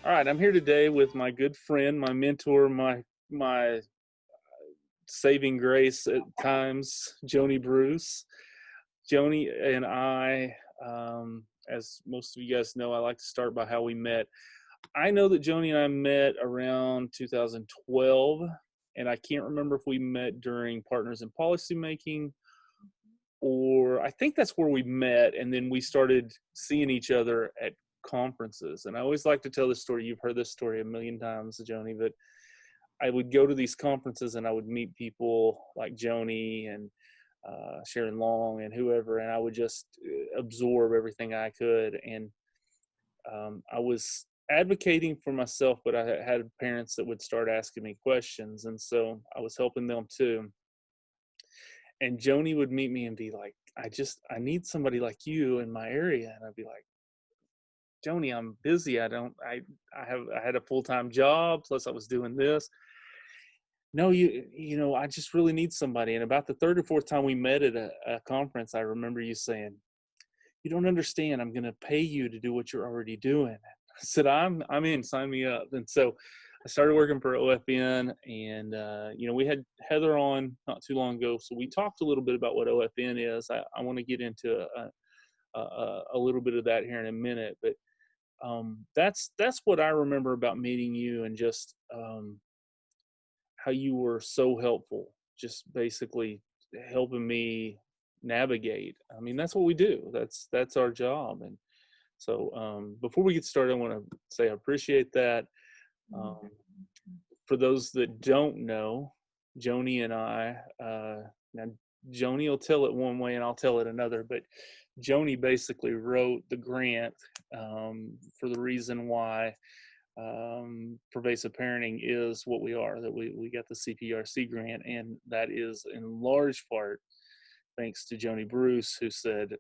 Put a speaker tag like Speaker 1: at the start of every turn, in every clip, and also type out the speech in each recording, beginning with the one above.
Speaker 1: All right, I'm here today with my good friend, my mentor, my saving grace at times, Joni Bruce. Joni and I, as most of you guys know, I like to start by how we met. I know that Joni and I met around 2012, and I can't remember if we met during Partners in Policymaking, or I think that's where we met, and then we started seeing each other at conferences. And I always like to tell this story. You've heard this story a million times, Joni, but I would go to these conferences and I would meet people like Joni and Sharon Long and whoever, and I would just absorb everything I could. And I was advocating for myself, but I had parents that would start asking me questions, and so I was helping them too. And Joni would meet me and be like, I need somebody like you in my area. And I'd be like, Joni, I'm busy. I had a full-time job, plus I was doing this. No, I just really need somebody. And about the third or fourth time we met at a conference, I remember you saying, you don't understand, I'm going to pay you to do what you're already doing. I said, I'm in, sign me up. And so I started working for OFN, and, we had Heather on not too long ago. So we talked a little bit about what OFN is. I want to get into a little bit of that here in a minute, but that's what I remember about meeting you, and just how you were so helpful, just basically helping me navigate. I mean, that's what we do. That's our job. And so before we get started, I want to say I appreciate that. For those that don't know, Joni and I, now Joni will tell it one way and I'll tell it another, but Joni basically wrote the grant for the reason why pervasive parenting is what we are, that we got the CPRC grant, and that is in large part thanks to Joni Bruce, who said,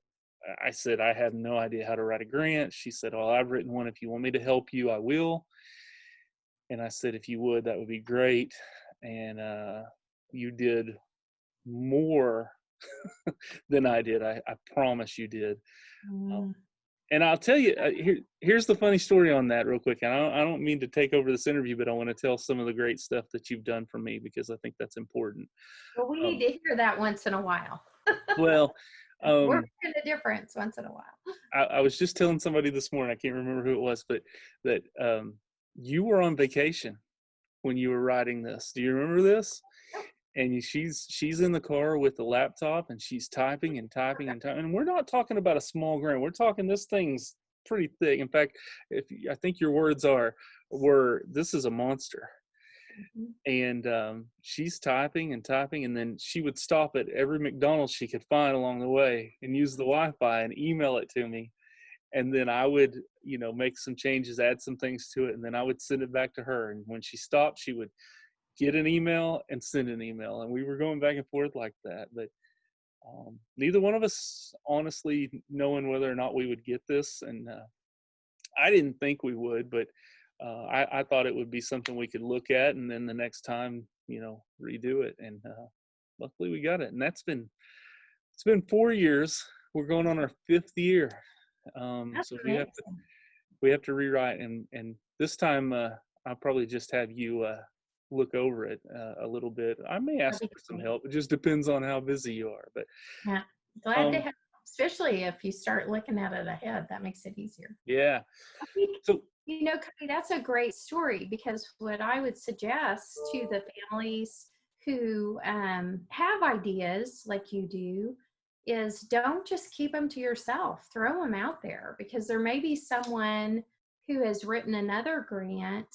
Speaker 1: I said, I have no idea how to write a grant. She said, well, I've written one. If you want me to help you, I will. And I said, if you would, that would be great. And you did more than I did. I promise you did. And I'll tell you, here's the funny story on that real quick. And I don't mean to take over this interview, but I want to tell some of the great stuff that you've done for me, because I think that's important.
Speaker 2: Well, we need to hear that once in a while.
Speaker 1: Well,
Speaker 2: we're making a difference once in a while.
Speaker 1: I was just telling somebody this morning, I can't remember who it was, but that you were on vacation when you were writing this. Do you remember this? And she's in the car with the laptop, and she's typing and typing and typing. And we're not talking about a small grant. We're talking, this thing's pretty thick. In fact, I think your words were, this is a monster. And she's typing and typing, and then she would stop at every McDonald's she could find along the way and use the Wi-Fi and email it to me. And then I would, make some changes, add some things to it, and then I would send it back to her. And when she stopped, she would get an email and send an email. And we were going back and forth like that. But neither one of us honestly knowing whether or not we would get this. And I didn't think we would, but I thought it would be something we could look at, and then the next time, redo it. And luckily we got it. And it's been 4 years. We're going on our 5th year. So we have to rewrite, and this time I'll probably just have you look over it a little bit. I may ask for some help. It just depends on how busy you are. But
Speaker 2: yeah, glad to help, especially if you start looking at it ahead. That makes it easier.
Speaker 1: Yeah.
Speaker 2: So Cody, that's a great story, because what I would suggest to the families who have ideas like you do is, don't just keep them to yourself. Throw them out there, because there may be someone who has written another grant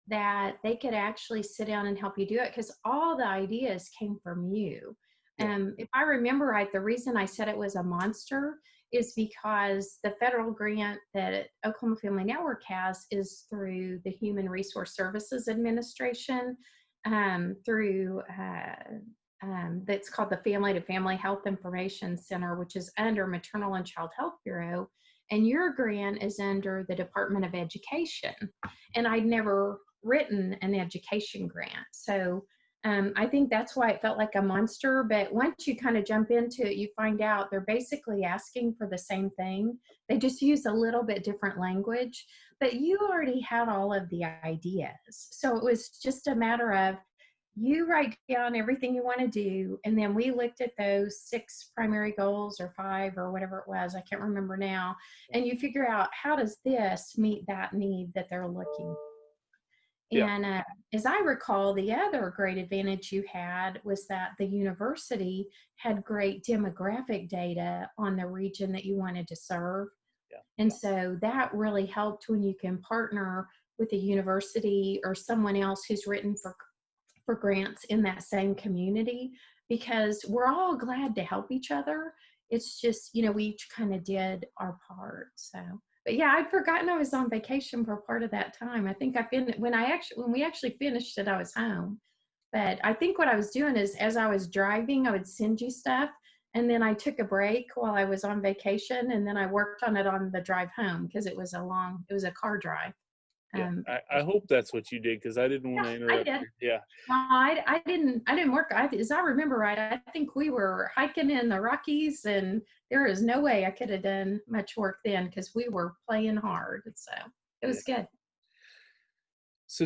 Speaker 2: that they could actually sit down and help you do it, because all the ideas came from you. If I remember right, the reason I said it was a monster is because the federal grant that Oklahoma Family Network has is through the Human Resource Services Administration, through that's called the Family to Family Health Information Center, which is under Maternal and Child Health Bureau. And your grant is under the Department of Education. And I'd never written an education grant. So I think that's why it felt like a monster. But once you kind of jump into it, you find out they're basically asking for the same thing. They just use a little bit different language. but you already had all of the ideas. So it was just a matter of you write down everything you want to do. And then we looked at those 6 primary goals or 5 or whatever it was. I can't remember now. And you figure out, how does this meet that need that they're looking?
Speaker 1: Yeah.
Speaker 2: And as I recall, the other great advantage you had was that the university had great demographic data on the region that you wanted to serve.
Speaker 1: Yeah.
Speaker 2: And so that really helped when you can partner with a university or someone else who's written for grants in that same community, because we're all glad to help each other. It's just, we each kind of did our part. So, but yeah, I'd forgotten I was on vacation for part of that time. I think I've been, when we actually finished it, I was home. But I think what I was doing is, as I was driving, I would send you stuff. And then I took a break while I was on vacation. And then I worked on it on the drive home, because it was a car drive.
Speaker 1: Yeah.
Speaker 2: Um,
Speaker 1: I hope that's what you did, because I didn't want
Speaker 2: yeah,
Speaker 1: to
Speaker 2: I
Speaker 1: interrupt
Speaker 2: did.
Speaker 1: you. Yeah.
Speaker 2: No, I didn't work. As I remember right, I think we were hiking in the Rockies, and there is no way I could have done much work then, because we were playing hard. So it
Speaker 1: Yeah.
Speaker 2: was good.
Speaker 1: So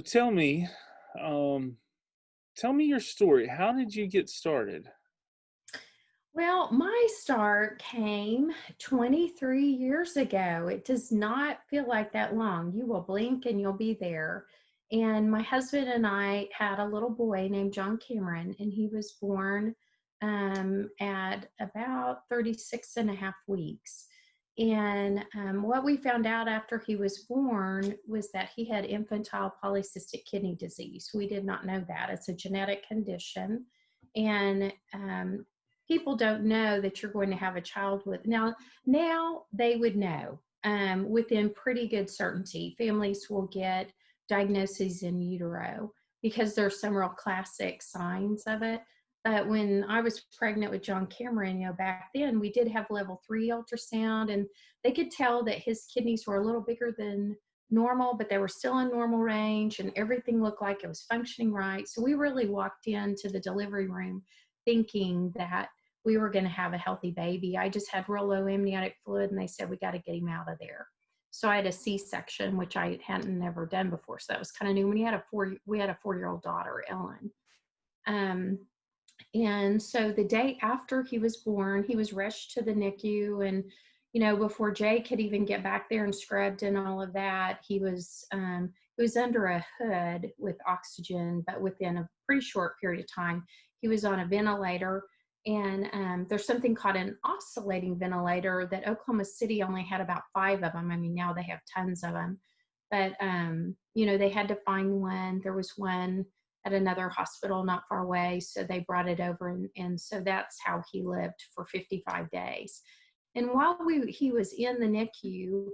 Speaker 1: um, tell me your story. How did you get started?
Speaker 2: Well, my start came 23 years ago. It does not feel like that long. You will blink and you'll be there. And my husband and I had a little boy named John Cameron, and he was born at about 36 and a half weeks. And what we found out after he was born was that he had infantile polycystic kidney disease. We did not know that. It's a genetic condition. And people don't know that you're going to have a child with. Now they would know within pretty good certainty. Families will get diagnoses in utero, because there's some real classic signs of it. But when I was pregnant with John Cameron, back then we did have level 3 ultrasound, and they could tell that his kidneys were a little bigger than normal, but they were still in normal range, and everything looked like it was functioning right. So we really walked into the delivery room thinking that we were going to have a healthy baby. I just had real low amniotic fluid, and they said, we got to get him out of there. So I had a C-section, which I hadn't never done before. So that was kind of new. We had a 4-year-old daughter, Ellen. And so the day after he was born, he was rushed to the NICU. And, before Jay could even get back there and scrubbed and all of that, he was under a hood with oxygen, but within a pretty short period of time, he was on a ventilator. And there's something called an oscillating ventilator that Oklahoma City only had about 5 of them. I mean, now they have tons of them. But, they had to find one. There was one at another hospital not far away, so they brought it over. And so that's how he lived for 55 days. And while he was in the NICU,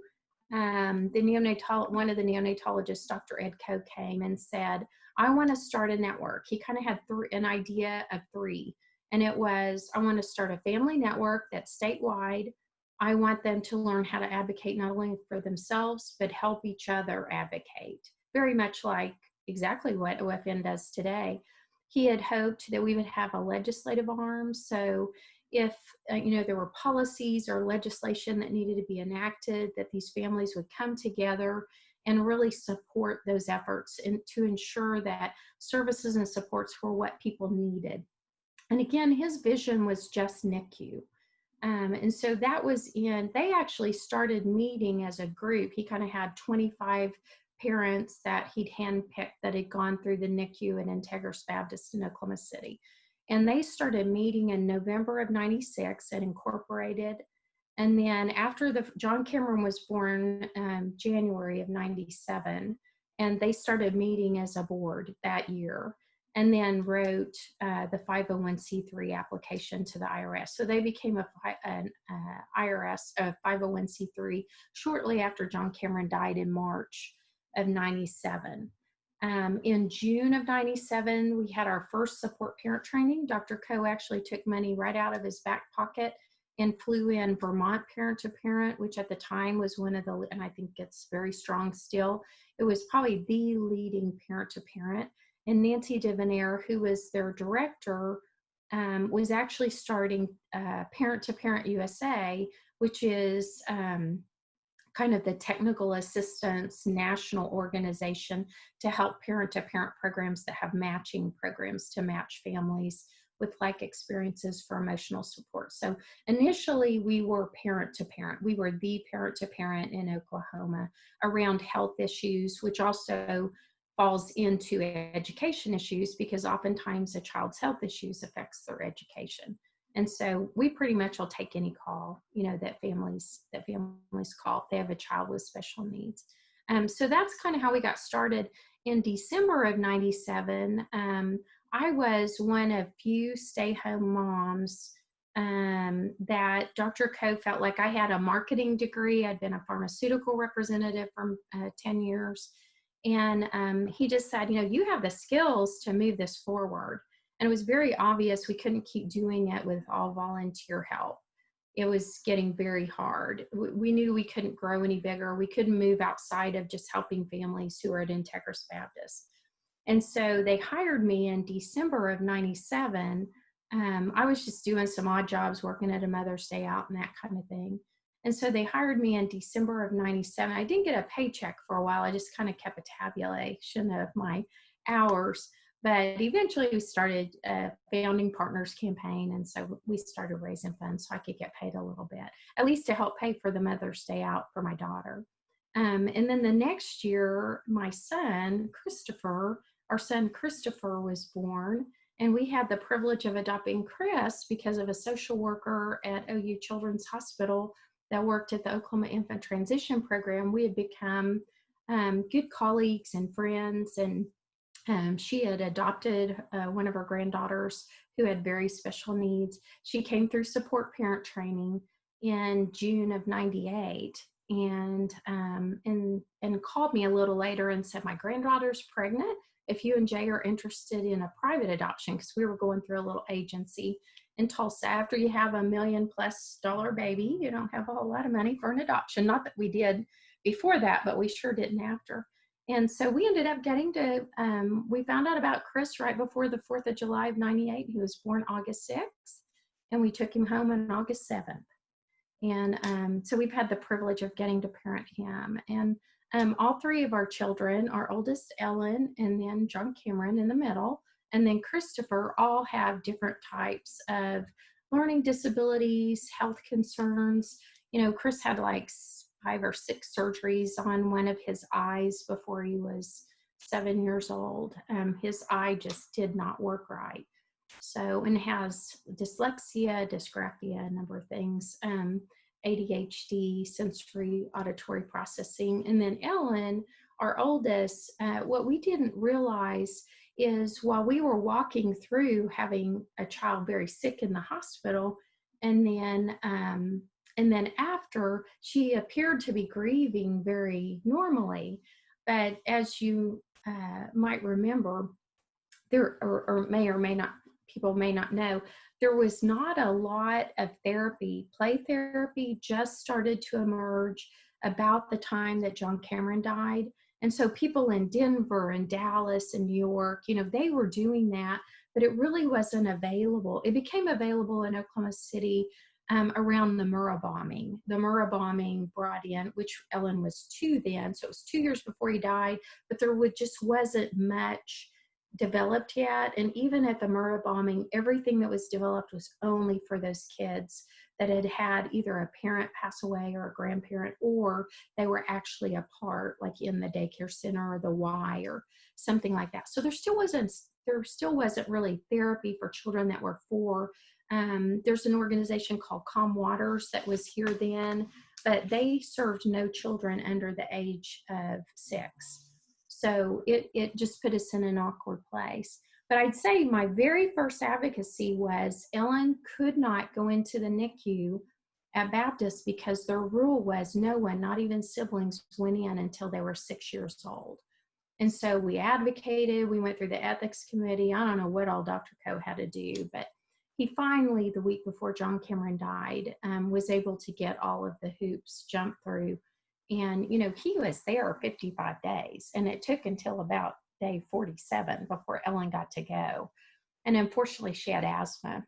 Speaker 2: one of the neonatologists, Dr. Ed Coe, came and said, I want to start a network. He kind of had an idea of 3. And it was, I want to start a family network that's statewide. I want them to learn how to advocate not only for themselves, but help each other advocate. Very much like exactly what OFN does today. He had hoped that we would have a legislative arm. So if there were policies or legislation that needed to be enacted, that these families would come together and really support those efforts, and to ensure that services and supports were what people needed. And again, his vision was just NICU. And so that was they actually started meeting as a group. He kind of had 25 parents that he'd handpicked that had gone through the NICU at Integris Baptist in Oklahoma City. And they started meeting in November of 96 and incorporated. And then after John Cameron was born, January of 97, and they started meeting as a board that year, and then wrote the 501c3 application to the IRS. So they became an IRS, a 501c3, shortly after John Cameron died in March of 97. In June of 97, we had our first support parent training. Dr. Coe actually took money right out of his back pocket and flew in Vermont Parent to Parent, which at the time was one of the, and I think it's very strong still, it was probably the leading parent to parent. And Nancy Devenair, who was their director, was actually starting Parent to Parent USA, which is kind of the technical assistance national organization to help parent-to-parent programs that have matching programs to match families with like experiences for emotional support. So initially we were parent-to-parent. We were the parent-to-parent in Oklahoma around health issues, which also falls into education issues because oftentimes a child's health issues affects their education. And so we pretty much will take any call, you know, that families call if they have a child with special needs. So that's kind of how we got started. In December of '97, I was one of few stay-home moms that Dr. Coe felt like I had a marketing degree. I'd been a pharmaceutical representative for 10 years. And he just said, you know, you have the skills to move this forward. And it was very obvious we couldn't keep doing it with all volunteer help. It was getting very hard. We knew we couldn't grow any bigger. We couldn't move outside of just helping families who are at Integris Baptist. And so they hired me in December of '97. I was just doing some odd jobs, working at a Mother's Day out and that kind of thing. And so they hired me in December of '97. I didn't get a paycheck for a while. I just kind of kept a tabulation of my hours. But eventually we started a founding partners campaign. And so we started raising funds so I could get paid a little bit, at least to help pay for the Mother's Day out for my daughter. And then the next year, my son, our son Christopher was born. And we had the privilege of adopting Chris because of a social worker at OU Children's Hospital that worked at the Oklahoma Infant Transition Program. We had become good colleagues and friends, and she had adopted one of her granddaughters who had very special needs. She came through support parent training in June of '98 and called me a little later and said, my granddaughter's pregnant. If you and Jay are interested in a private adoption, because we were going through a little agency in Tulsa. After you have $1 million+ baby, you don't have a whole lot of money for an adoption. Not that we did before that, but we sure didn't after. And so we ended up getting to, we found out about Chris right before the 4th of July of '98. He was born August 6th, and we took him home on August 7th. And so we've had the privilege of getting to parent him. And all three of our children, our oldest Ellen, and then John Cameron in the middle, and then Christopher, all have different types of learning disabilities, health concerns. You know, Chris had like 5 or 6 surgeries on one of his eyes before he was 7 years old. His eye just did not work right. So, and has dyslexia, dysgraphia, a number of things, ADHD, sensory auditory processing. And then Ellen, our oldest, what we didn't realize is while we were walking through having a child very sick in the hospital, and then after, she appeared to be grieving very normally. But as you might remember, there or may not, people may not know, there was not a lot of therapy. Play therapy just started to emerge about the time that John Cameron died. And so people in Denver and Dallas and New York, you know, they were doing that, but it really wasn't available. It became available in Oklahoma City around the Murrah bombing. The Murrah bombing brought in, which Ellen was 2 then, so it was 2 years before he died, but there just wasn't much developed yet. And even at the Murrah bombing, everything that was developed was only for those kids that had had either a parent pass away or a grandparent, or they were actually a part, like in the daycare center or the Y or something like that. So there still wasn't really therapy for children that were 4. There's an organization called Calm Waters that was here then, but they served no children under the age of 6. So it just put us in an awkward place. But I'd say my very first advocacy was Ellen could not go into the NICU at Baptist because their rule was no one, not even siblings, went in until they were 6 years old. And so we advocated, we went through the ethics committee. I don't know what all Dr. Coe had to do, but he finally, the week before John Cameron died, was able to get all of the hoops jumped through. And, you know, he was there 55 days, and it took until about day 47 before Ellen got to go. And unfortunately, she had asthma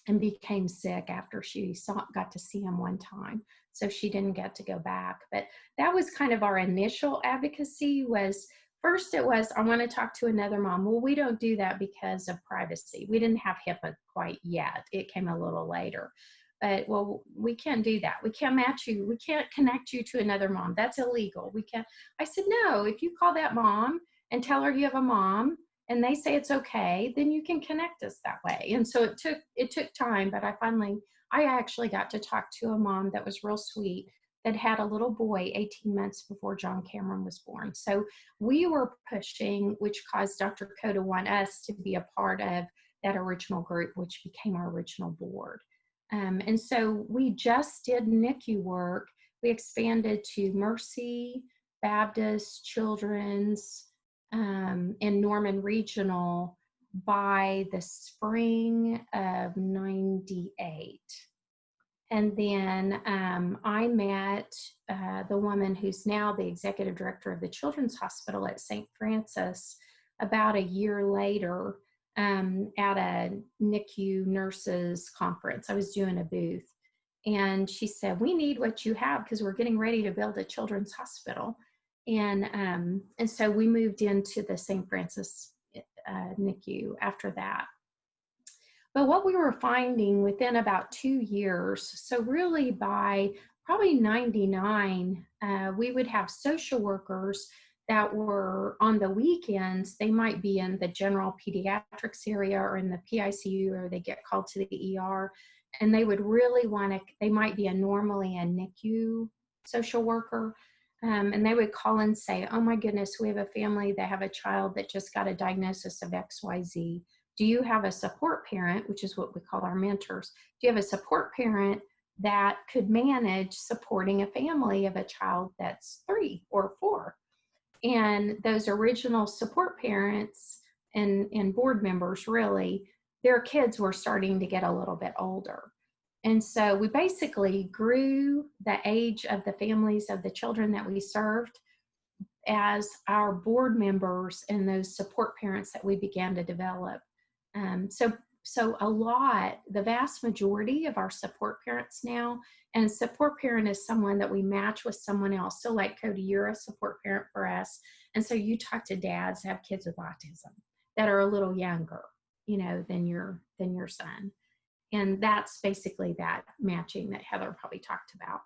Speaker 2: and became sick after she got to see him one time. so she didn't get to go back. But that was kind of our initial advocacy. Was first it was, I want to talk to another mom. Well, we don't do that because of privacy. We didn't have HIPAA quite yet. It came a little later. But, well, we can't do that. We can't match you. We can't connect you to another mom. That's illegal. We can't. I said, no, if you call that mom and tell her you have a mom and they say it's okay, then you can connect us that way. And so it took time, but I actually got to talk to a mom that was real sweet that had a little boy 18 months before John Cameron was born. So we were pushing, which caused Dr. Coe to want us to be a part of that original group, which became our original board. And so we just did NICU work. We expanded to Mercy, Baptist, Children's, and Norman Regional by the spring of '98. And then I met the woman who's now the executive director of the Children's Hospital at St. Francis about a year later at a NICU nurses conference. I was doing a booth. And she said, we need what you have because we're getting ready to build a children's hospital. And so we moved into the St. Francis NICU after that. But what we were finding within about 2 years, so really by probably 99, we would have social workers that were on the weekends. They might be in the general pediatrics area or in the PICU, or they get called to the ER, and they would really want to, they might be normally a NICU social worker, and they would call and say, oh my goodness, we have a family that have a child that just got a diagnosis of XYZ. Do you have a support parent, which is what we call our mentors? Do you have a support parent that could manage supporting a family of a child that's 3 or 4? And those original support parents and board members, really, their kids were starting to get a little bit older. And so we basically grew the age of the families of the children that we served as our board members and those support parents that we began to develop. So the vast majority of our support parents now, and support parent is someone that we match with someone else. So like Cody, you're a support parent for us. And so you talk to dads that have kids with autism that are a little younger, than your son. And that's basically that matching that Heather probably talked about.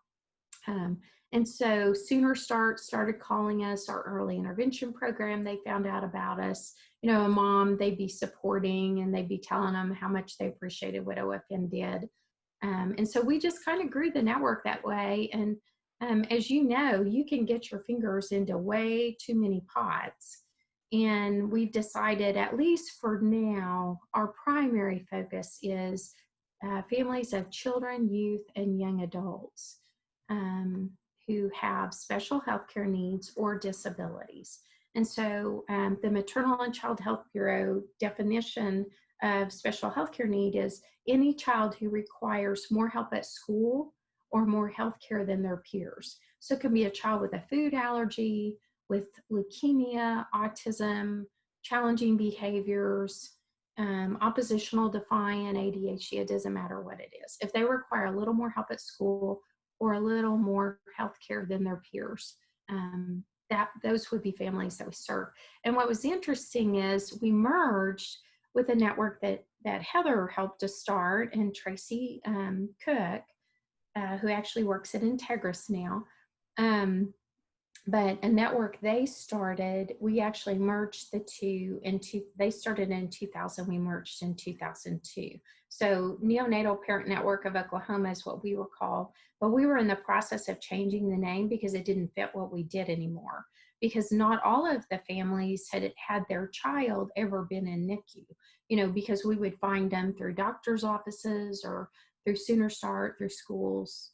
Speaker 2: And so Sooner Start started calling us, our early intervention program. They found out about us. A mom, they'd be supporting and they'd be telling them how much they appreciated what OFN did. And so we just kind of grew the network that way. And as you know, you can get your fingers into way too many pots. And we've decided, at least for now, our primary focus is families of children, youth, and young adults who have special health care needs or disabilities. And so the Maternal and Child Health Bureau definition of special health care need is any child who requires more help at school or more health care than their peers. So it can be a child with a food allergy, with leukemia, autism, challenging behaviors, oppositional defiant, ADHD, it doesn't matter what it is. If they require a little more help at school or a little more health care than their peers, those would be families that we serve. And what was interesting is we merged with a network that Heather helped to start, and Tracy Cook, who actually works at Integris now. But a network they started, we actually merged the two they started in 2000, we merged in 2002. So Neonatal Parent Network of Oklahoma is what we were called, but we were in the process of changing the name because it didn't fit what we did anymore. Because not all of the families had their child ever been in NICU, because we would find them through doctor's offices or through Sooner Start, through schools,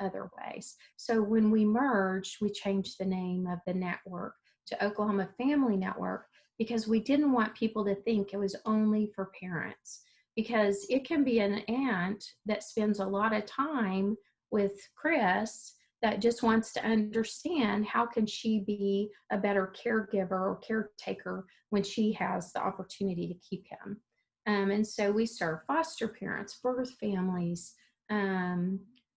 Speaker 2: other ways. So when we merged, we changed the name of the network to Oklahoma Family Network because we didn't want people to think it was only for parents, because it can be an aunt that spends a lot of time with Chris that just wants to understand how can she be a better caregiver or caretaker when she has the opportunity to keep him. And so we serve foster parents, birth families,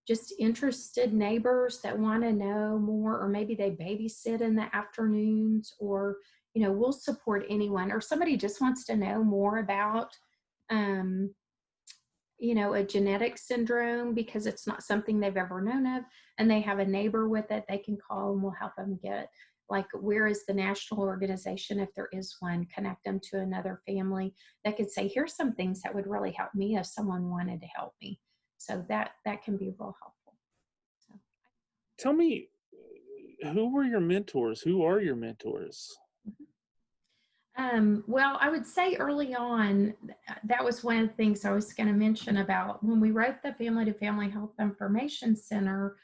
Speaker 2: just interested neighbors that want to know more, or maybe they babysit in the afternoons, or, we'll support anyone, or somebody just wants to know more about, um, a genetic syndrome because it's not something they've ever known of, and they have a neighbor with it, they can call and we'll help them get, like, where is the national organization, if there is one, connect them to another family that could say, here's some things that would really help me if someone wanted to help me. So that can be real helpful. So.
Speaker 1: Tell me, who were your mentors? Who are your mentors?
Speaker 2: Well, I would say early on, that was one of the things I was going to mention about when we wrote the Family to Family Health Information Center.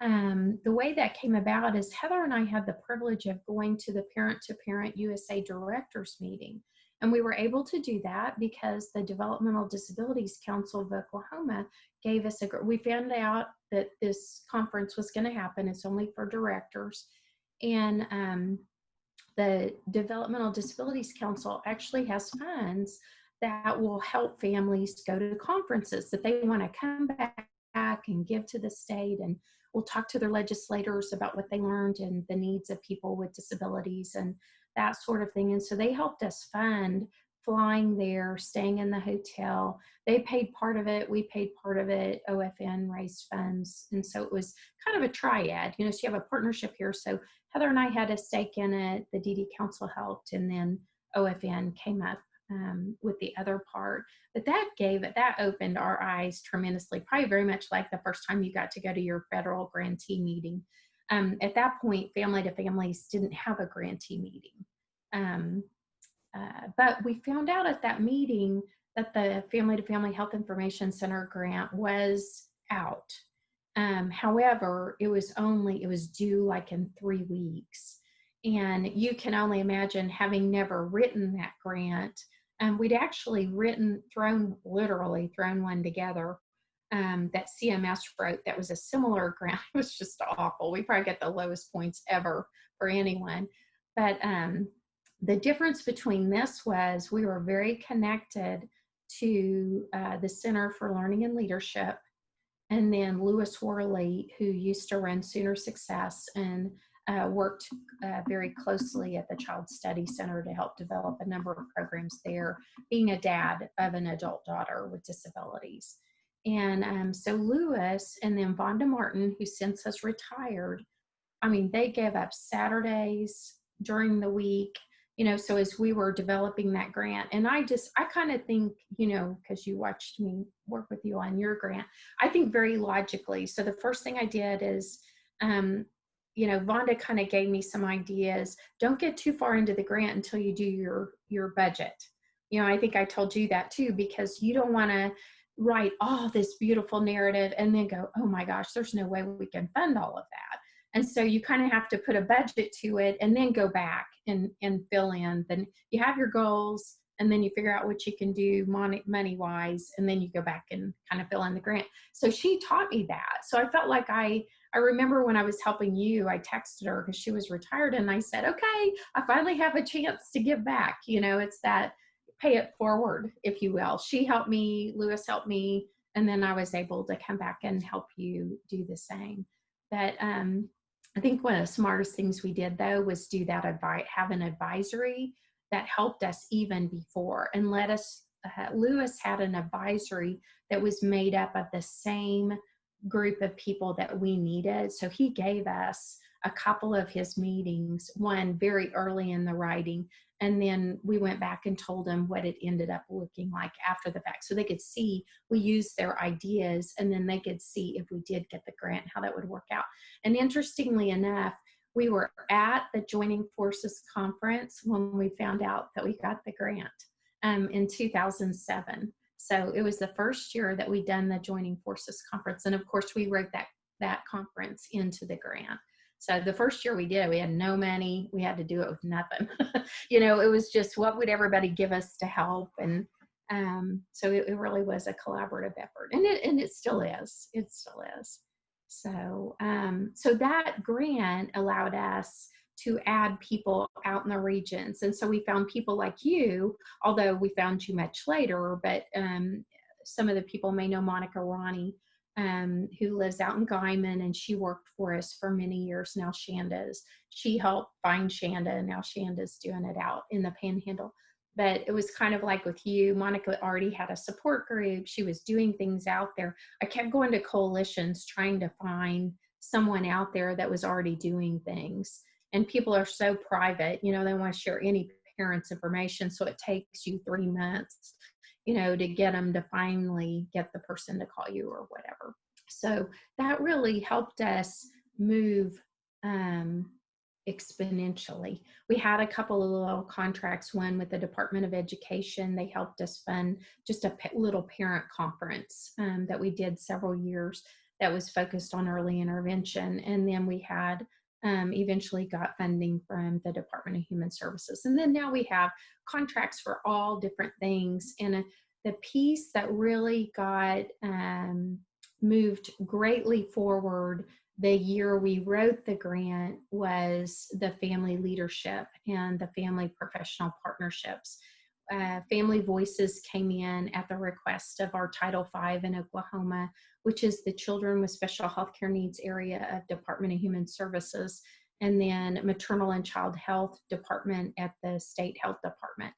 Speaker 2: The way that came about is Heather and I had the privilege of going to the Parent to Parent USA Directors Meeting. And we were able to do that because the Developmental Disabilities Council of Oklahoma gave us we found out that this conference was going to happen. It's only for directors. And the Developmental Disabilities Council actually has funds that will help families go to conferences that they want to come back and give to the state, and we'll talk to their legislators about what they learned and the needs of people with disabilities and that sort of thing. And so they helped us fund flying there, staying in the hotel. They paid part of it, we paid part of it, OFN raised funds. And so it was kind of a triad, so you have a partnership here. So Heather and I had a stake in it, the DD Council helped, and then OFN came up with the other part. But that opened our eyes tremendously, probably very much like the first time you got to go to your federal grantee meeting. At that point, Family to Families didn't have a grantee meeting. But we found out at that meeting that the Family to Family Health Information Center grant was out. However, it was due like in 3 weeks. And you can only imagine, having never written that grant, we'd actually literally thrown one together that CMS wrote that was a similar grant. It was just awful. We probably got the lowest points ever for anyone. But the difference between this was we were very connected to the Center for Learning and Leadership, and then Lewis Worley, who used to run Sooner Success and worked very closely at the Child Study Center to help develop a number of programs there, being a dad of an adult daughter with disabilities. And so Lewis and then Vonda Martin, who since has retired, they gave up Saturdays during the week, so as we were developing that grant. And I kind of think, because you watched me work with you on your grant, I think very logically. So the first thing I did is, Vonda kind of gave me some ideas. Don't get too far into the grant until you do your budget. I think I told you that too, because you don't want to write all this beautiful narrative and then go, oh my gosh, there's no way we can fund all of that. And so you kind of have to put a budget to it and then go back and fill in. Then you have your goals, and then you figure out what you can do money-wise, and then you go back and kind of fill in the grant. So she taught me that. So I felt like I remember when I was helping you, I texted her because she was retired, and I said, okay, I finally have a chance to give back. It's that pay it forward, if you will. She helped me, Lewis helped me, and then I was able to come back and help you do the same. But I think one of the smartest things we did, though, was do that have an advisory that helped us even before, and let us, Lewis had an advisory that was made up of the same group of people that we needed. So he gave us a couple of his meetings, one very early in the writing, and then we went back and told them what it ended up looking like after the fact, so they could see we used their ideas, and then they could see if we did get the grant, how that would work out. And interestingly enough, we were at the Joining Forces conference when we found out that we got the grant in 2007. So it was the first year that we'd done the Joining Forces conference. And of course, we wrote that conference into the grant. So the first year we did, we had no money. We had to do it with nothing. It was just, what would everybody give us to help? And so it really was a collaborative effort, and it still is. It still is. So so that grant allowed us to add people out in the regions. And so we found people like you, although we found you much later, but some of the people may know Monica Ronnie. who lives out in Guyman, and she worked for us for many years now. She helped find Shanda, and now Shanda's doing it out in the Panhandle. But it was kind of like with you, Monica already had a support group. She was doing things out there. I kept going to coalitions trying to find someone out there that was already doing things. And people are so private, they want to share any parent's information. So it takes you 3 months, to get them to finally get the person to call you or whatever. So that really helped us move exponentially. We had a couple of little contracts, one with the Department of Education. They helped us fund just a little parent conference that we did several years that was focused on early intervention. And then we had eventually got funding from the Department of Human Services. And then now we have contracts for all different things. And the piece that really got moved greatly forward the year we wrote the grant was the family leadership and the family professional partnerships. Family Voices came in at the request of our Title V in Oklahoma, which is the Children with Special Healthcare Needs area of Department of Human Services, and then Maternal and Child Health Department at the State Health Department.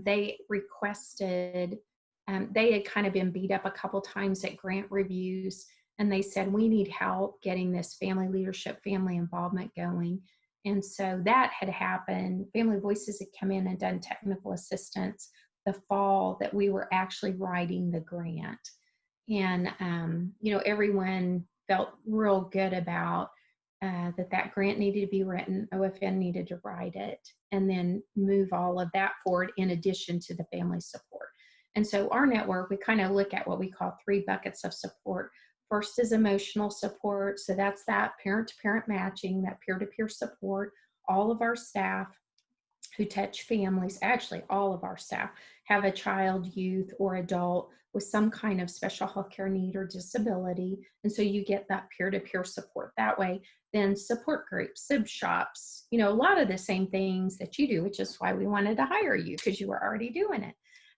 Speaker 2: They requested, they had kind of been beat up a couple times at grant reviews, and they said, we need help getting this family leadership, family involvement going. And so that had happened. Family Voices had come in and done technical assistance the fall that we were actually writing the grant. And, everyone felt real good about that grant needed to be written, OFN needed to write it, and then move all of that forward in addition to the family support. And so our network, we kind of look at what we call 3 buckets of support. First is emotional support. So that's that parent-to-parent matching, that peer-to-peer support. All of our staff who touch families, actually all of our staff, have a child, youth, or adult with some kind of special healthcare need or disability. And so you get that peer-to-peer support that way. Then support groups, sib shops, a lot of the same things that you do, which is why we wanted to hire you, because you were already doing it.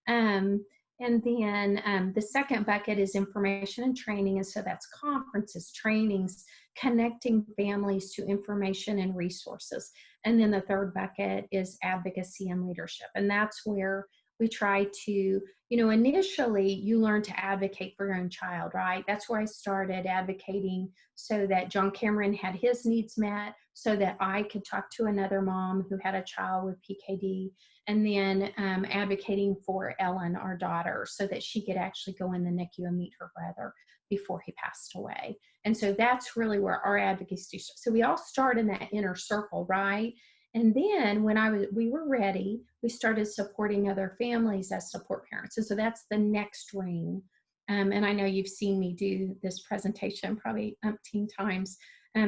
Speaker 2: And then the second bucket is information and training. And so that's conferences, trainings, connecting families to information and resources. And then the third bucket is advocacy and leadership. And that's where we try to, initially you learn to advocate for your own child, right? That's where I started advocating so that John Cameron had his needs met, so that I could talk to another mom who had a child with PKD, and then advocating for Ellen, our daughter, so that she could actually go in the NICU and meet her brother before he passed away. And so that's really where our advocacy starts. So we all start in that inner circle, right? And then when we were ready, we started supporting other families as support parents. And so that's the next ring. And I know you've seen me do this presentation probably umpteen times.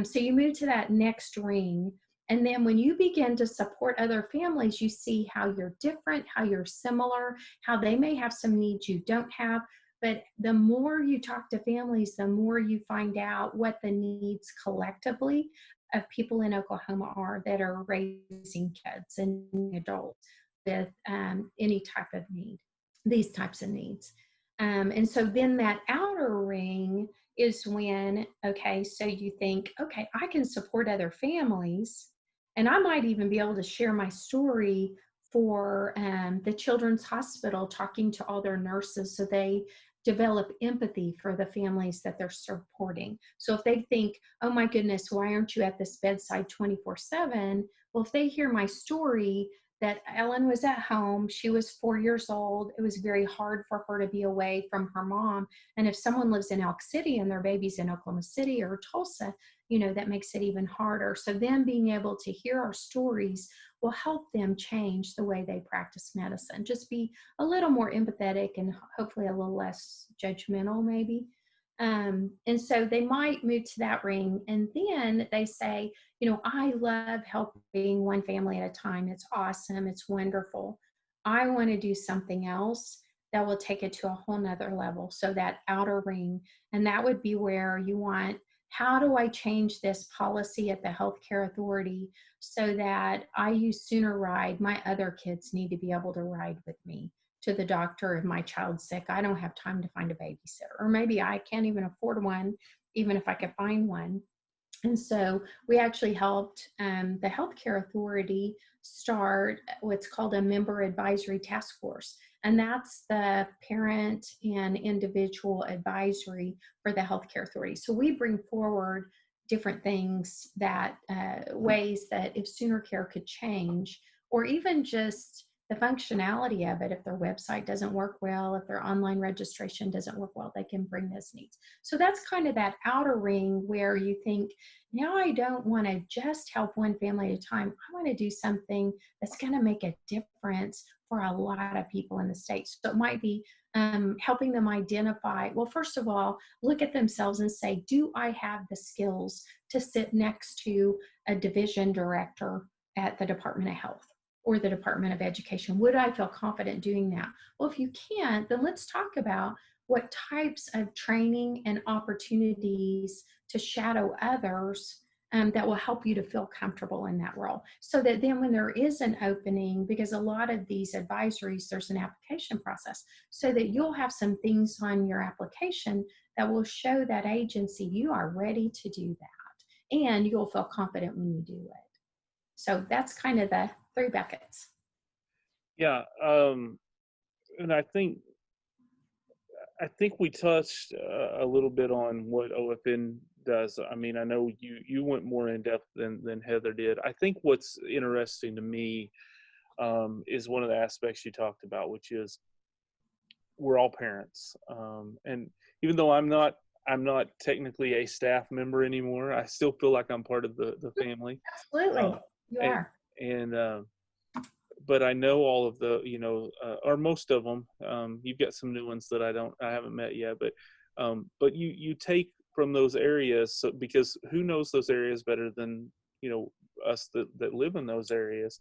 Speaker 2: So you move to that next ring. And then when you begin to support other families, you see how you're different, how you're similar, how they may have some needs you don't have. But the more you talk to families, the more you find out what the needs collectively of people in Oklahoma are that are raising kids and adults with any type of need, these types of needs. And so then that outer ring is when, okay, so you think, okay, I can support other families, and I might even be able to share my story for the Children's Hospital, talking to all their nurses so they develop empathy for the families that they're supporting. So if they think, oh my goodness, why aren't you at this bedside 24/7? Well, if they hear my story that Ellen was at home, she was 4 years old, it was very hard for her to be away from her mom. And if someone lives in Elk City and their baby's in Oklahoma City or Tulsa, that makes it even harder. So then being able to hear our stories will help them change the way they practice medicine. Just be a little more empathetic and hopefully a little less judgmental maybe. And so they might move to that ring, and then they say, I love helping one family at a time. It's awesome. It's wonderful. I want to do something else that will take it to a whole nother level. So that outer ring, and that would be where you want, how do I change this policy at the healthcare authority so that I use Sooner Ride, my other kids need to be able to ride with me? to the doctor if my child's sick. I don't have time to find a babysitter, or maybe I can't even afford one, even if I could find one. And so we actually helped the healthcare authority start what's called a member advisory task force. And that's the parent and individual advisory for the healthcare authority. So we bring forward different things that ways that if Sooner Care could change, or even just the functionality of it. If their website doesn't work well, if their online registration doesn't work well, they can bring those needs. So that's kind of that outer ring where you think, now I don't want to just help one family at a time. I want to do something that's going to make a difference for a lot of people in the state. So it might be helping them identify, well, first of all, look at themselves and say, do I have the skills to sit next to a division director at the Department of Health or the Department of Education? Would I feel confident doing that? Well, if you can't, then let's talk about what types of training and opportunities to shadow others that will help you to feel comfortable in that role. So that then when there is an opening, because a lot of these advisories, there's an application process, so that you'll have some things on your application that will show that agency you are ready to do that. And you'll feel confident when you do it. So that's kind of the 3 buckets.
Speaker 1: Yeah, and I think we touched a little bit on what OFN does. I mean, I know you went more in depth than Heather did. I think what's interesting to me is one of the aspects you talked about, which is we're all parents, and even though I'm not technically a staff member anymore, I still feel like I'm part of the family.
Speaker 2: Absolutely, you
Speaker 1: and,
Speaker 2: are.
Speaker 1: and but I know all of the, or most of them. You've got some new ones that I haven't met yet, but you take from those areas, so, because who knows those areas better than, us that live in those areas.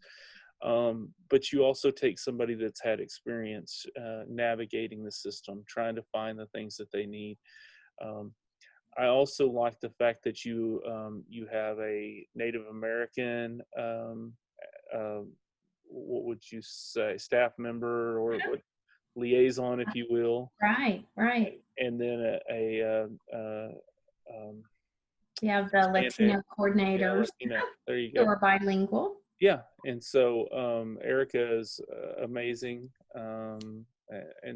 Speaker 1: But you also take somebody that's had experience navigating the system, trying to find the things that they need. I also like the fact that you have a Native American, what would you say, staff member, or what, liaison, if you will.
Speaker 2: Right.
Speaker 1: And then
Speaker 2: You have the Latino coordinators
Speaker 1: there you
Speaker 2: who
Speaker 1: go.
Speaker 2: are bilingual.
Speaker 1: Yeah, and so Erica is amazing, and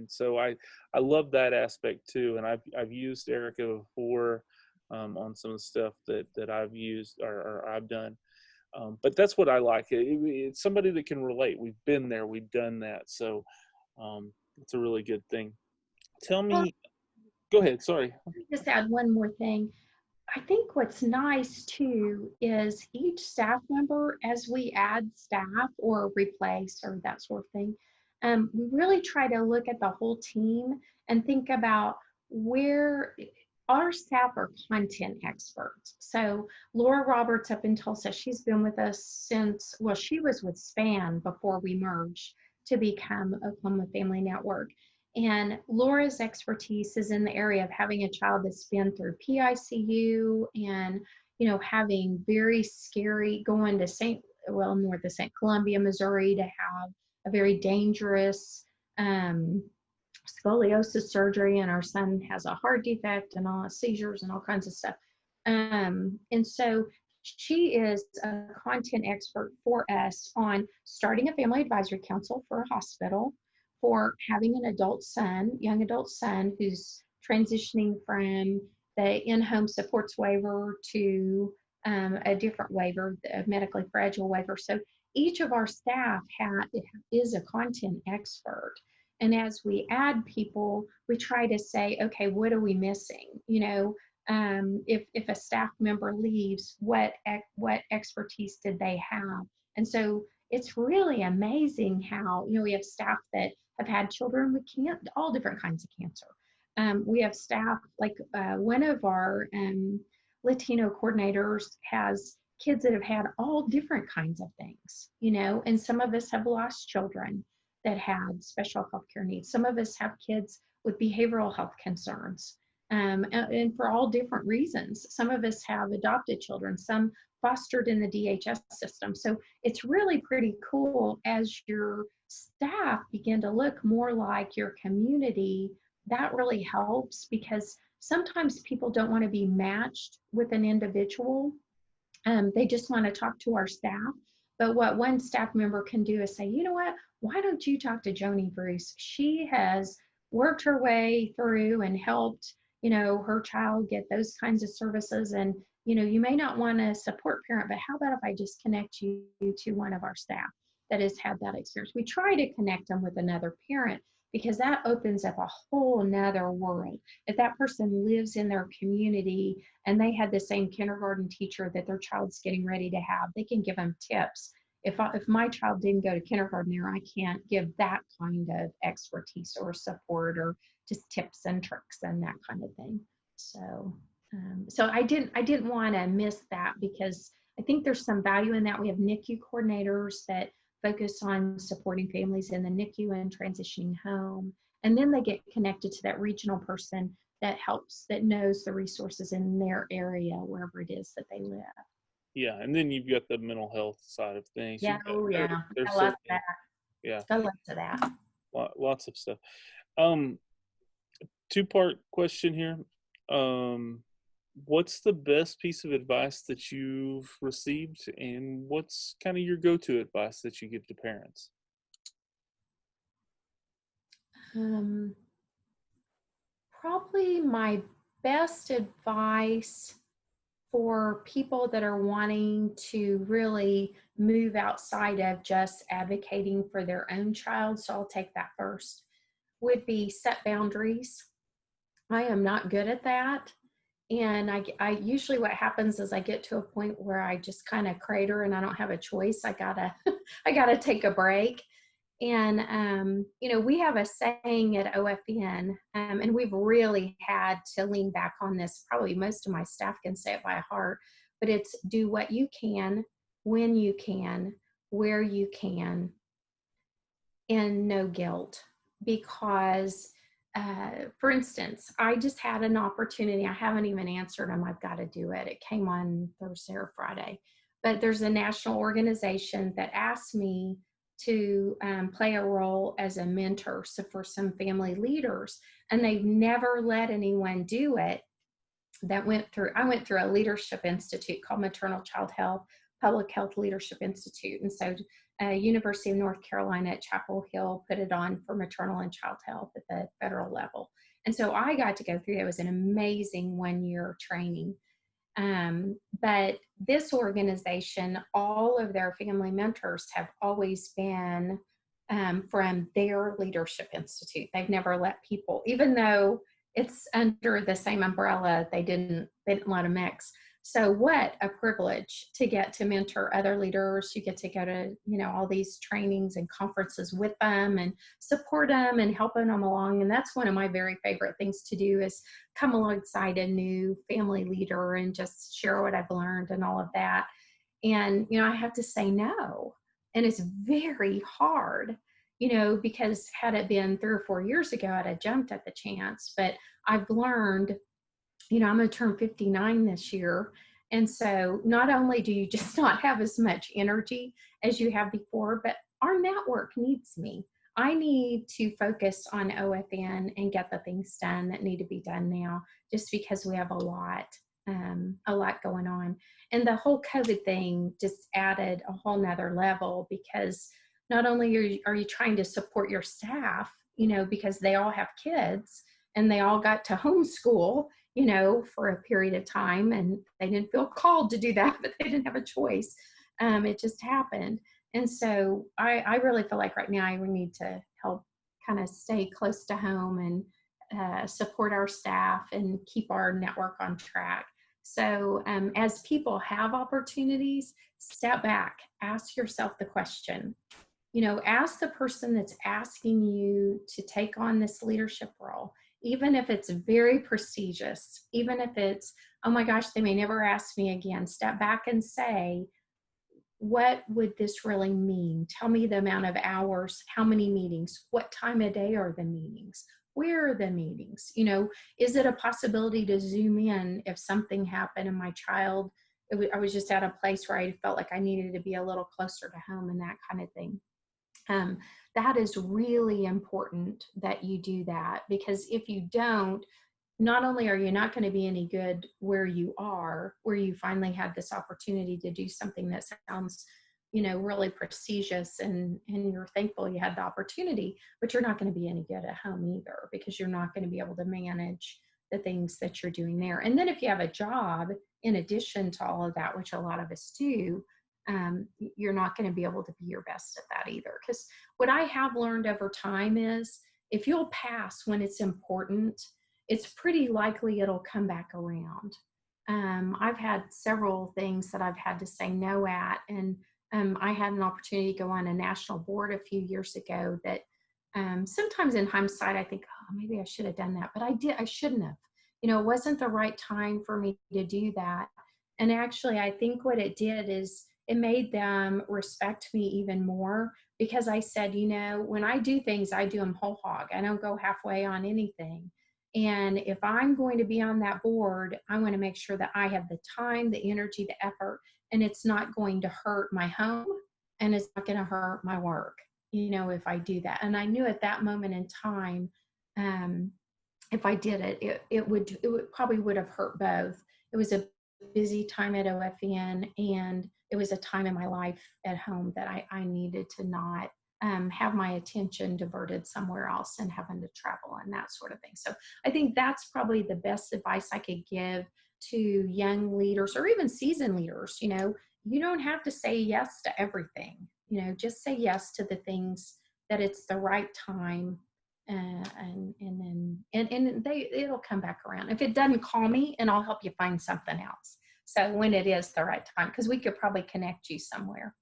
Speaker 1: so I love that aspect too. And I've used Erica before on some of the stuff that I've used or I've done. But that's what I like. It's somebody that can relate. We've been there, we've done that, so it's a really good thing. Tell
Speaker 2: Well,
Speaker 1: me, go ahead. Sorry.
Speaker 2: let me just add one more thing. I think what's nice too is each staff member, as we add staff or replace or that sort of thing, we really try to look at the whole team and think about where our staff are content experts. So Laura Roberts up in Tulsa, she's been with us since, well, she was with SPAN before we merged to become Oklahoma Family Network. And Laura's expertise is in the area of having a child that's been through PICU and, having very scary, going to north of St. Columbia, Missouri, to have a very dangerous scoliosis surgery. And our son has a heart defect and all seizures and all kinds of stuff. And so she is a content expert for us on starting a family advisory council for a hospital, for having an young adult son who's transitioning from the in-home supports waiver to a different waiver, a medically fragile waiver. So each of our staff is a content expert. And as we add people, we try to say, okay, what are we missing? If a staff member leaves, what expertise did they have? And so it's really amazing how, we have staff that have had children with all different kinds of cancer. We have staff, like one of our Latino coordinators has kids that have had all different kinds of things, and some of us have lost children that had special health care needs. Some of us have kids with behavioral health concerns, and for all different reasons. Some of us have adopted children. Some fostered in the DHS system. So it's really pretty cool as your staff begin to look more like your community. That really helps because sometimes people don't want to be matched with an individual. They just want to talk to our staff. But what one staff member can do is say, you know what, why don't you talk to Joni Bruce? She has worked her way through and helped, her child get those kinds of services. And, you may not want a support parent, but how about if I just connect you to one of our staff that has had that experience? We try to connect them with another parent because that opens up a whole nother world. If that person lives in their community and they had the same kindergarten teacher that their child's getting ready to have, they can give them tips. If my child didn't go to kindergarten there, I can't give that kind of expertise or support or just tips and tricks and that kind of thing. So I didn't want to miss that because I think there's some value in that. We have NICU coordinators that focus on supporting families in the NICU and transitioning home. And then they get connected to that regional person that helps, that knows the resources in their area, wherever it is that they live.
Speaker 1: Yeah, and then you've got the mental health side of things.
Speaker 2: Yeah, oh yeah,
Speaker 1: There's
Speaker 2: I love
Speaker 1: certainly,
Speaker 2: that.
Speaker 1: yeah,
Speaker 2: I love that.
Speaker 1: lots of stuff. Um, Two-part question here. What's the best piece of advice that you've received, and what's kind of your go-to advice that you give to parents?
Speaker 2: Um, Probably my best advice for people that are wanting to really move outside of just advocating for their own child, so I'll take that first, would be set boundaries. I am not good at that. And I usually what happens is I get to a point where I just kind of crater and I don't have a choice. I gotta I gotta take a break. And we have a saying at OFN, and we've really had to lean back on this. Probably most of my staff can say it by heart, but it's do what you can, when you can, where you can, and no guilt. Because for instance, I just had an opportunity. I haven't even answered them. I've got to do it. It came on Thursday or Friday. But there's a national organization that asked me to play a role as a mentor for some family leaders. And they've never let anyone do it. I went through a leadership institute called Maternal Child Health, Public Health Leadership Institute. And so University of North Carolina at Chapel Hill put it on for maternal and child health at the federal level. And so I got to go through that. It was an amazing 1-year training. But this organization, all of their family mentors have always been from their leadership institute. They've never let people, even though it's under the same umbrella, they didn't let them mix. So what a privilege to get to mentor other leaders. You get to go to, all these trainings and conferences with them and support them and helping them along. And that's one of my very favorite things to do is come alongside a new family leader and just share what I've learned and all of that. And, I have to say no. And it's very hard, because had it been 3 or 4 years ago, I'd have jumped at the chance. But I've learned, I'm going to turn 59 this year. And so not only do you just not have as much energy as you have before, but our network needs me. I need to focus on OFN and get the things done that need to be done now, just because we have a lot going on. And the whole COVID thing just added a whole nother level, because not only are you trying to support your staff, because they all have kids and they all got to homeschool, for a period of time, and they didn't feel called to do that, but they didn't have a choice. It just happened. And so I really feel like right now we need to help kind of stay close to home and support our staff and keep our network on track. So as people have opportunities, step back, ask yourself the question, ask the person that's asking you to take on this leadership role, even if it's very prestigious, even if it's, oh my gosh, they may never ask me again. Step back and say, what would this really mean? Tell me the amount of hours, how many meetings, what time of day are the meetings? Where are the meetings? Is it a possibility to Zoom in if something happened and my child I was just at a place where I felt like I needed to be a little closer to home and that kind of thing. Um, that is really important that you do that, because if you don't, not only are you not going to be any good where you are, where you finally had this opportunity to do something that sounds, really prestigious, and you're thankful you had the opportunity, but you're not going to be any good at home either, because you're not going to be able to manage the things that you're doing there. And then if you have a job in addition to all of that, which a lot of us do, you're not going to be able to be your best at that either. Because what I have learned over time is, if you'll pass when it's important, it's pretty likely it'll come back around. I've had several things that I've had to say no at, and I had an opportunity to go on a national board a few years ago that sometimes in hindsight I think, oh, maybe I should have done that, but I shouldn't have. It wasn't the right time for me to do that. And actually, I think what it did is it made them respect me even more, because I said, when I do things, I do them whole hog. I don't go halfway on anything. And if I'm going to be on that board, I want to make sure that I have the time, the energy, the effort, and it's not going to hurt my home, and it's not going to hurt my work, if I do that. And I knew at that moment in time, if I did it probably would have hurt both. It was a busy time at OFN, and it was a time in my life at home that I needed to not have my attention diverted somewhere else and having to travel and that sort of thing. So I think that's probably the best advice I could give to young leaders or even seasoned leaders. You don't have to say yes to everything. Just say yes to the things that it's the right time, and then it'll come back around. If it doesn't, call me and I'll help you find something else. So when it is the right time, because we could probably connect you somewhere.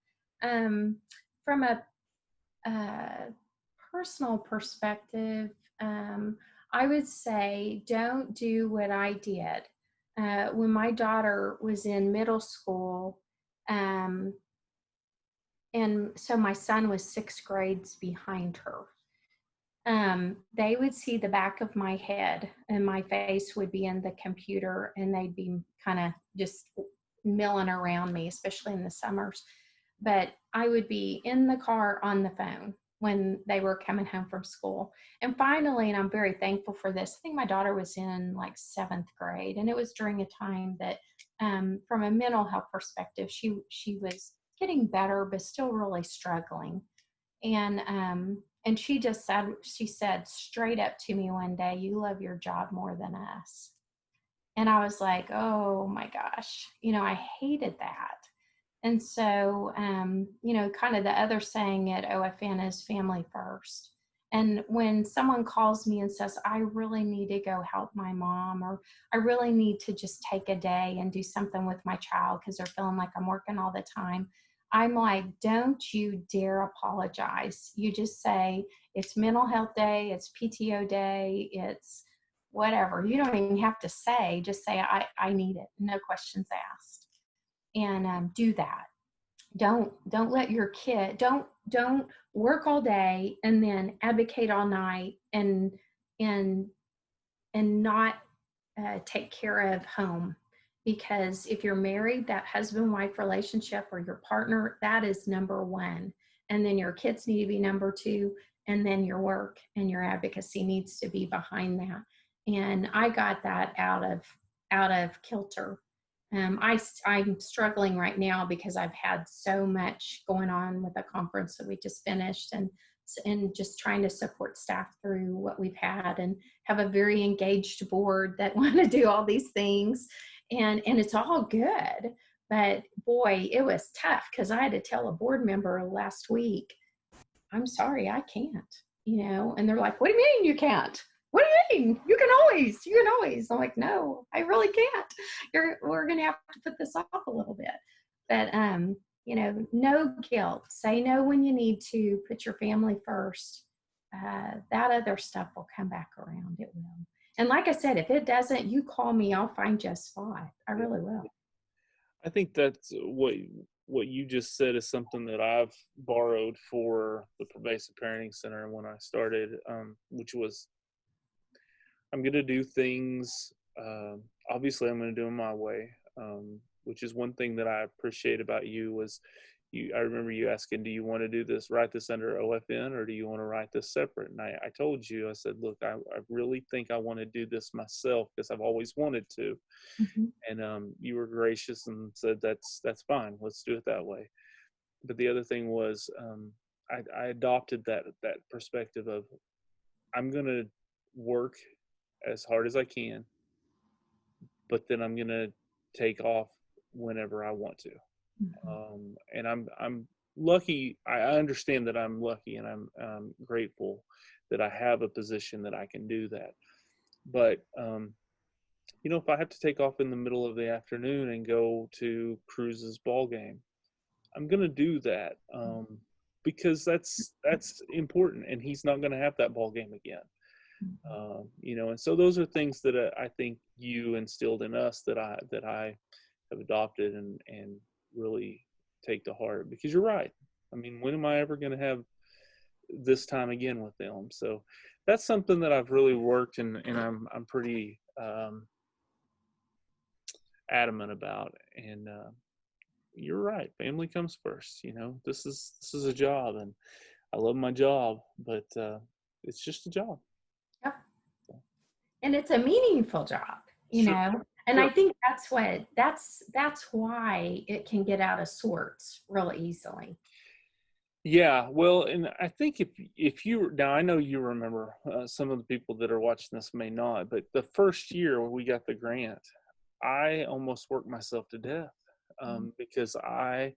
Speaker 2: From a personal perspective, I would say don't do what I did. When my daughter was in middle school, and so my son was 6 grades behind her. They would see the back of my head and my face would be in the computer, and they'd be kind of just milling around me, especially in the summers. But I would be in the car on the phone when they were coming home from school. And finally, and I'm very thankful for this, I think my daughter was in like 7th grade, and it was during a time that from a mental health perspective, she was getting better, but still really struggling. And she said straight up to me one day, "You love your job more than us." And I was like, oh my gosh, I hated that. And so, kind of the other saying at OFN is family first. And when someone calls me and says, I really need to go help my mom, or I really need to just take a day and do something with my child because they're feeling like I'm working all the time, I'm like, don't you dare apologize. You just say, it's mental health day, it's PTO day, it's whatever. You don't even have to say, just say, I need it. No questions asked. And do that. Don't let your kid, don't work all day and then advocate all night and not take care of home. Because if you're married, that husband-wife relationship or your partner, that is number one. And then your kids need to be number two. And then your work and your advocacy needs to be behind that. And I got that out of kilter. I'm struggling right now because I've had so much going on with the conference that we just finished, and just trying to support staff through what we've had, and have a very engaged board that want to do all these things. And it's all good. But boy, it was tough because I had to tell a board member last week, I'm sorry, I can't, and they're like, what do you mean you can't? What do you mean? You can always. I'm like, no, I really can't. We're going to have to put this off a little bit. But, no guilt. Say no when you need to. Put your family first. That other stuff will come back around. It will. And like I said, if it doesn't, you call me. I'll find you a spot. I really will.
Speaker 1: I think that's what you just said is something that I've borrowed for the Pervasive Parenting Center when I started, which was, I'm going to do things. Obviously, I'm going to do them my way. which is one thing that I appreciate about you was I remember you asking, do you want to write this under OFN, or do you want to write this separate? And I told you, I said, look, I really think I want to do this myself because I've always wanted to.
Speaker 2: Mm-hmm.
Speaker 1: And you were gracious and said, that's fine. Let's do it that way. But the other thing was, I adopted that perspective of, I'm going to work as hard as I can, but then I'm going to take off whenever I want to.
Speaker 2: Mm-hmm.
Speaker 1: And I'm lucky. I understand that I'm lucky, and I'm grateful that I have a position that I can do that. But if I have to take off in the middle of the afternoon and go to Cruz's ball game, I'm gonna do that, because that's important, and he's not gonna have that ball game again. And so those are things that I think you instilled in us that I have adopted and really take to heart, because you're right. I mean, when am I ever going to have this time again with them? So that's something that I've really worked and I'm pretty adamant about. And you're right. Family comes first. This is a job, and I love my job, but it's just a job.
Speaker 2: Yep. And it's a meaningful job,
Speaker 1: Sure.
Speaker 2: and
Speaker 1: Sure.
Speaker 2: I think that's why it can get out of sorts really easily.
Speaker 1: Yeah, well, and I think if you now, I know you remember, some of the people that are watching this may not, but the first year when we got the grant, I almost worked myself to death, because I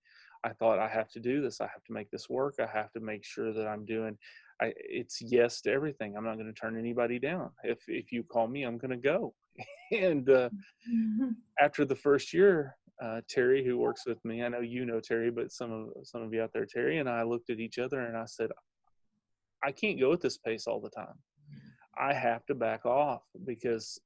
Speaker 1: thought, I have to do this. I have to make this work. I have to make sure that I'm doing. It's yes to everything. I'm not going to turn anybody down. If you call me, I'm going to go. And
Speaker 2: Mm-hmm.
Speaker 1: after the first year, Terry, who works with me, I know you know Terry, but some of you out there, Terry and I looked at each other and I said, I can't go at this pace all the time. I have to back off because,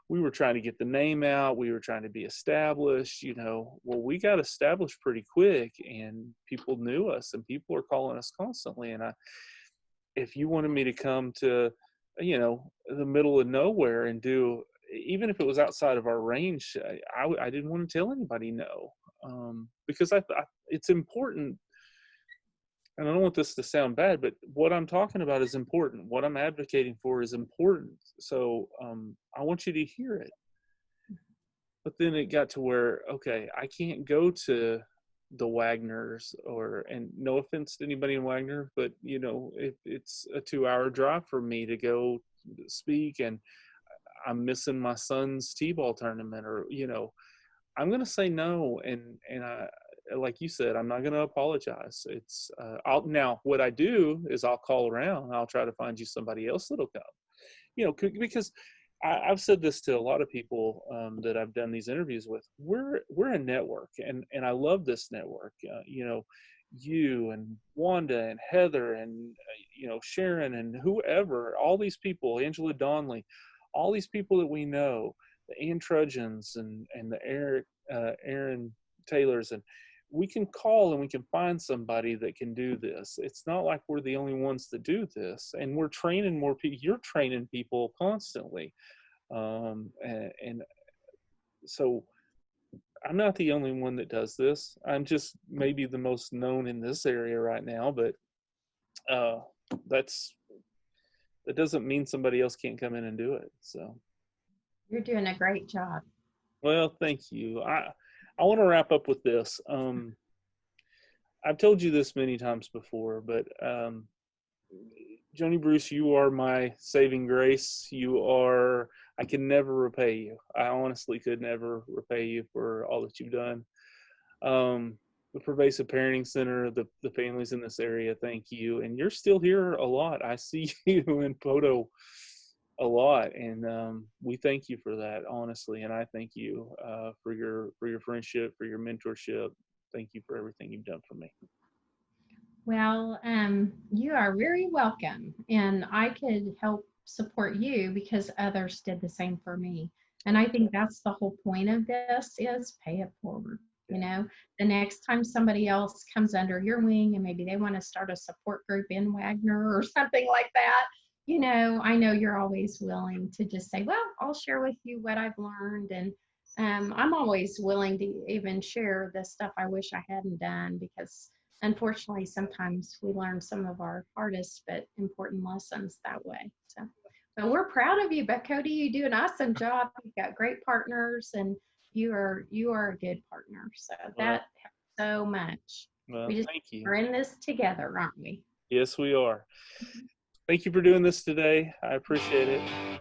Speaker 1: we were trying to get the name out. We were trying to be established, well, we got established pretty quick, and people knew us, and people are calling us constantly. And if you wanted me to come to, the middle of nowhere and do, even if it was outside of our range, I didn't want to tell anybody no, because it's important. And I don't want this to sound bad, but what I'm talking about is important. What I'm advocating for is important. So I want you to hear it. But then it got to where, okay, I can't go to the Wagners, and no offense to anybody in Wagner, but if it's a 2-hour drive for me to go speak, and I'm missing my son's t-ball tournament, or I'm going to say no. And I, like you said, I'm not going to apologize. It's now what I do is I'll call around. I'll try to find you somebody else that'll come. Because I've said this to a lot of people that I've done these interviews with. We're a network, and I love this network. You and Wanda and Heather and Sharon and whoever, all these people, Angela Donnelly, all these people that we know, the Ann Trudgeons and the Aaron Taylors, and we can call and we can find somebody that can do this. It's not like we're the only ones that do this, and we're training more people. You're training people constantly, and so I'm not the only one that does this. I'm just maybe the most known in this area right now, but that doesn't mean somebody else can't come in and do it. So
Speaker 2: You're doing a great job.
Speaker 1: well, thank you. I want to wrap up with this. I've told you this many times before, but Joni Bruce, you are my saving grace. I can never repay you. I honestly could never repay you for all that you've done. The Pervasive Parenting Center, the families in this area, thank you. And you're still here a lot. I see you in Poto a lot, and we thank you for that, honestly. And I thank you for your friendship, for your mentorship. Thank you for everything you've done for me.
Speaker 2: Well, you are very welcome, and I could help support you because others did the same for me. And I think that's the whole point of this is pay it forward. The next time somebody else comes under your wing and maybe they want to start a support group in Wagner or something like that, I know you're always willing to just say, well, I'll share with you what I've learned. And I'm always willing to even share the stuff I wish I hadn't done, because unfortunately sometimes we learn some of our hardest but important lessons that way. So, but we're proud of you. But Cody, you do an awesome job. You've got great partners, and you are a good partner. So
Speaker 1: Well,
Speaker 2: that helps so much.
Speaker 1: well,
Speaker 2: We just
Speaker 1: thank you.
Speaker 2: are in this together, aren't we?
Speaker 1: Yes, we are. Thank you for doing this today. I appreciate it.